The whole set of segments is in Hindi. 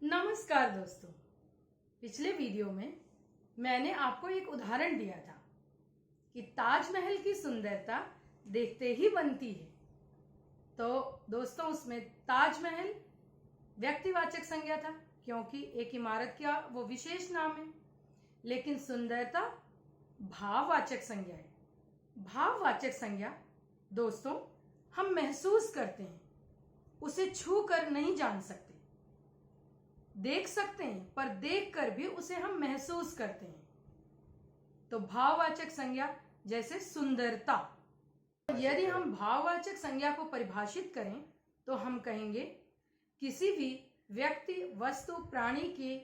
नमस्कार दोस्तों। पिछले वीडियो में मैंने आपको एक उदाहरण दिया था कि ताजमहल की सुंदरता देखते ही बनती है। तो दोस्तों, उसमें ताजमहल व्यक्तिवाचक संज्ञा था क्योंकि एक इमारत का वो विशेष नाम है, लेकिन सुंदरता भाववाचक संज्ञा है। भाववाचक संज्ञा दोस्तों हम महसूस करते हैं, उसे छू कर नहीं जान सकते। देख सकते हैं पर देख कर भी उसे हम महसूस करते हैं। तो भाववाचक संज्ञा जैसे सुंदरता। यदि हम भाववाचक संज्ञा को परिभाषित करें तो हम कहेंगे किसी भी व्यक्ति, वस्तु, प्राणी के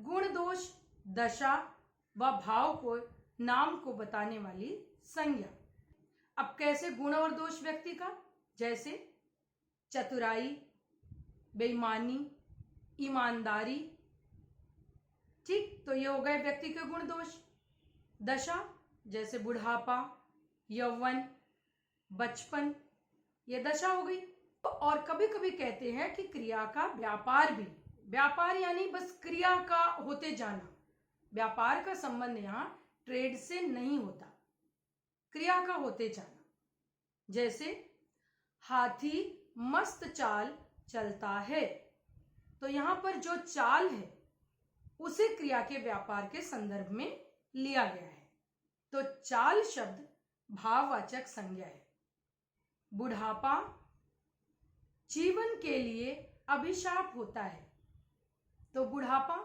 गुण, दोष, दशा व भाव को, नाम को बताने वाली संज्ञा। अब कैसे गुण और दोष व्यक्ति का? जैसे चतुराई, बेईमानी, ईमानदारी। ठीक, तो ये हो गए व्यक्ति के गुण दोष। दशा जैसे बुढ़ापा, यौवन, बचपन, ये दशा हो गई। और कभी कभी कहते हैं कि क्रिया का व्यापार भी, व्यापार यानी बस क्रिया का होते जाना। व्यापार का संबंध यहाँ ट्रेड से नहीं होता, क्रिया का होते जाना। जैसे हाथी मस्त चाल चलता है, तो यहां पर जो चाल है उसे क्रिया के व्यापार के संदर्भ में लिया गया है। तो चाल शब्द भाववाचक संज्ञा है। बुढ़ापा जीवन के लिए अभिशाप होता है। तो बुढ़ापा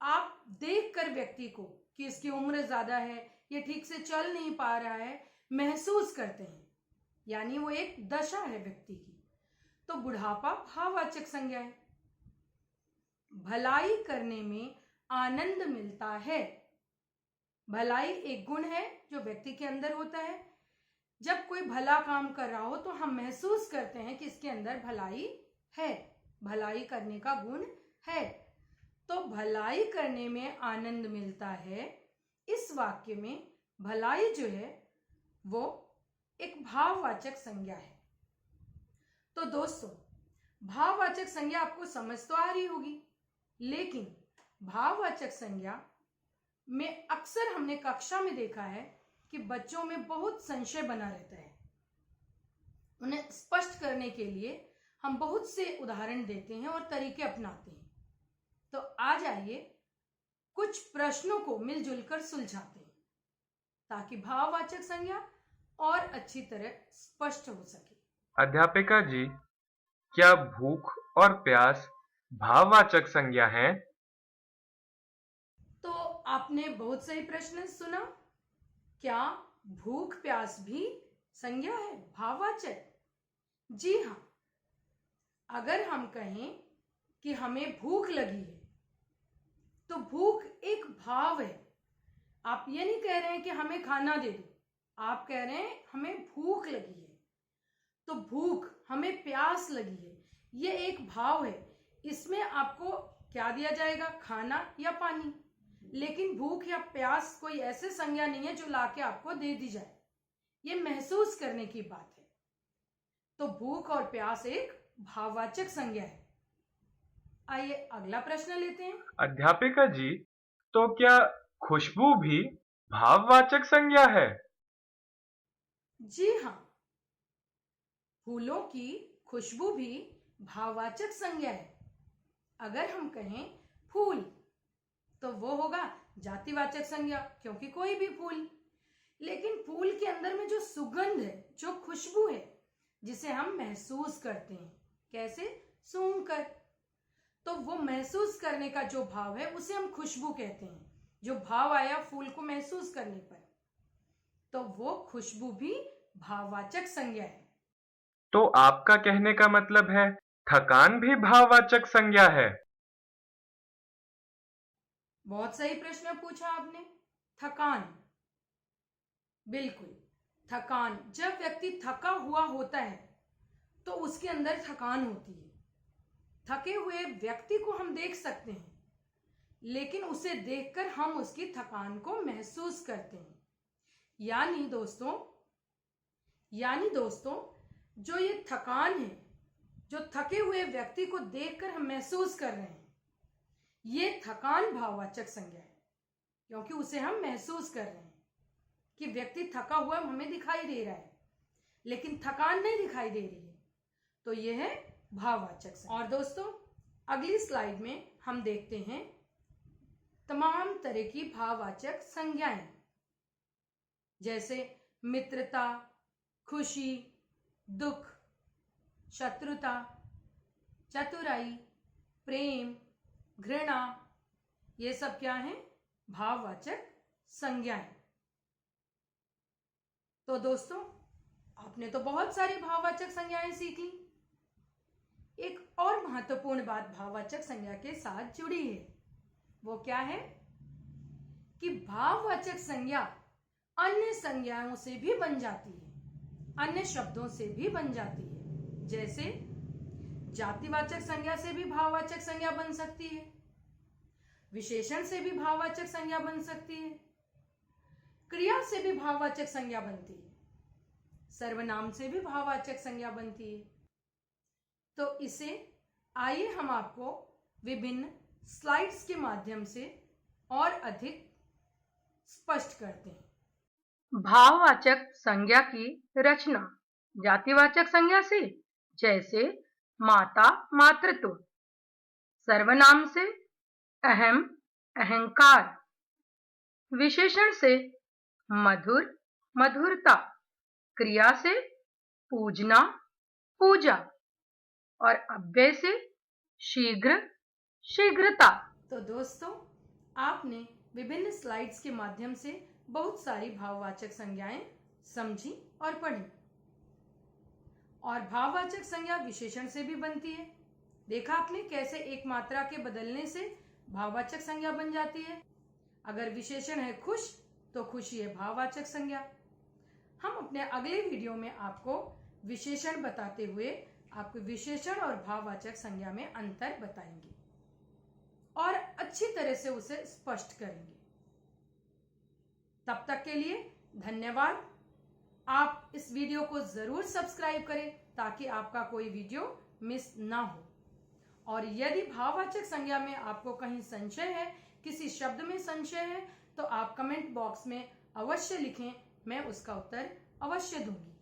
आप देखकर व्यक्ति को कि इसकी उम्र ज्यादा है, ये ठीक से चल नहीं पा रहा है, महसूस करते हैं, यानी वो एक दशा है व्यक्ति की। तो बुढ़ापा भाववाचक संज्ञा है। भलाई करने में आनंद मिलता है। भलाई एक गुण है जो व्यक्ति के अंदर होता है। जब कोई भला काम कर रहा हो तो हम महसूस करते हैं कि इसके अंदर भलाई है, भलाई करने का गुण है। तो भलाई करने में आनंद मिलता है, इस वाक्य में भलाई जो है वो एक भाववाचक संज्ञा है। तो दोस्तों, भाववाचक संज्ञा आपको समझ तो आ रही होगी, लेकिन भाववाचक संज्ञा में अक्सर हमने कक्षा में देखा है कि बच्चों में बहुत संशय बना रहता है। उन्हें स्पष्ट करने के लिए हम बहुत से उदाहरण देते हैं और तरीके अपनाते हैं। तो आ जाइए कुछ प्रश्नों को मिलजुल कर सुलझाते हैं ताकि भाववाचक संज्ञा और अच्छी तरह स्पष्ट हो सके। अध्यापिका जी, क्या भूख और प्यास भाववाचक संज्ञा है? तो आपने बहुत सही प्रश्न सुना। क्या भूख प्यास भी संज्ञा है, भाववाचक? जी हाँ। अगर हम कहें कि हमें भूख लगी है तो भूख एक भाव है। आप ये नहीं कह रहे हैं कि हमें खाना दे दो, आप कह रहे हैं हमें भूख लगी है। तो भूख, हमें प्यास लगी है, ये एक भाव है। इसमें आपको क्या दिया जाएगा, खाना या पानी। लेकिन भूख या प्यास कोई ऐसे संज्ञा नहीं है जो लाके आपको दे दी जाए, ये महसूस करने की बात है। तो भूख और प्यास एक भाववाचक संज्ञा है। आइए अगला प्रश्न लेते हैं। अध्यापिका जी, तो क्या खुशबू भी भाववाचक संज्ञा है? जी हाँ, फूलों की खुशबू भी भाववाचक संज्ञा है। अगर हम कहें फूल तो वो होगा जातिवाचक संज्ञा, क्योंकि कोई भी फूल। लेकिन फूल के अंदर में जो सुगंध है, जो खुशबू है, जिसे हम महसूस करते हैं, कैसे? सूंघ कर। तो वो महसूस करने का जो भाव है उसे हम खुशबू कहते हैं। जो भाव आया फूल को महसूस करने पर, तो वो खुशबू भी भाववाचक संज्ञा है। तो आपका कहने का मतलब है थकान भी भाववाचक संज्ञा है? बहुत सही प्रश्न पूछा आपने। थकान, बिल्कुल। थकान, जब व्यक्ति थका हुआ होता है तो उसके अंदर थकान होती है। थके हुए व्यक्ति को हम देख सकते हैं, लेकिन उसे देखकर हम उसकी थकान को महसूस करते हैं। यानी दोस्तों जो ये थकान है, जो थके हुए व्यक्ति को देखकर हम महसूस कर रहे हैं, ये थकान भाववाचक संज्ञा है, क्योंकि उसे हम महसूस कर रहे हैं कि व्यक्ति थका हुआ हमें दिखाई दे रहा है, लेकिन थकान नहीं दिखाई दे रही है, तो यह है भाववाचक संज्ञा। और दोस्तों, अगली स्लाइड में हम देखते हैं तमाम तरह की भाववाचक संज्ञाएं, जैसे मित्रता, खुशी, दुख, शत्रुता, चतुराई, प्रेम, घृणा, ये सब क्या है? भाववाचक संज्ञाएं। तो दोस्तों, आपने तो बहुत सारी भाववाचक संज्ञाएं सीख ली। एक और महत्वपूर्ण बात भाववाचक संज्ञा के साथ जुड़ी है। वो क्या है कि भाववाचक संज्ञा अन्य संज्ञाओं से भी बन जाती है, अन्य शब्दों से भी बन जाती है। जैसे जातिवाचक संज्ञा से भी भाववाचक संज्ञा बन सकती है, विशेषण से भी भाववाचक संज्ञा बन सकती है, क्रिया से भी भाववाचक संज्ञा बनती है, सर्वनाम से भी भाववाचक संज्ञा बनती है। तो इसे आइए हम आपको विभिन्न स्लाइड्स के माध्यम से और अधिक स्पष्ट करते हैं। भाववाचक संज्ञा की रचना जातिवाचक संज्ञा से, जैसे माता, मातृत्व, सर्वनाम से अहम, अहंकार, विशेषण से मधुर, मधुरता, क्रिया से पूजना, पूजा, और अव्यय से शीघ्र, शीघ्रता। तो दोस्तों, आपने विभिन्न स्लाइड्स के माध्यम से बहुत सारी भाववाचक संज्ञाएं समझी और पढ़ी। और भाववाचक संज्ञा विशेषण से भी बनती है। देखा आपने कैसे एक मात्रा के बदलने से भाववाचक संज्ञा बन जाती है। अगर विशेषण है खुश, तो खुशी है भाववाचक संज्ञा। हम अपने अगले वीडियो में आपको विशेषण बताते हुए आपको विशेषण और भाववाचक संज्ञा में अंतर बताएंगे और अच्छी तरह से उसे स्पष्ट करेंगे। तब तक के लिए धन्यवाद। आप इस वीडियो को जरूर सब्सक्राइब करें ताकि आपका कोई वीडियो मिस ना हो। और यदि भाववाचक संज्ञा में आपको कहीं संशय है, किसी शब्द में संशय है, तो आप कमेंट बॉक्स में अवश्य लिखें, मैं उसका उत्तर अवश्य दूंगी।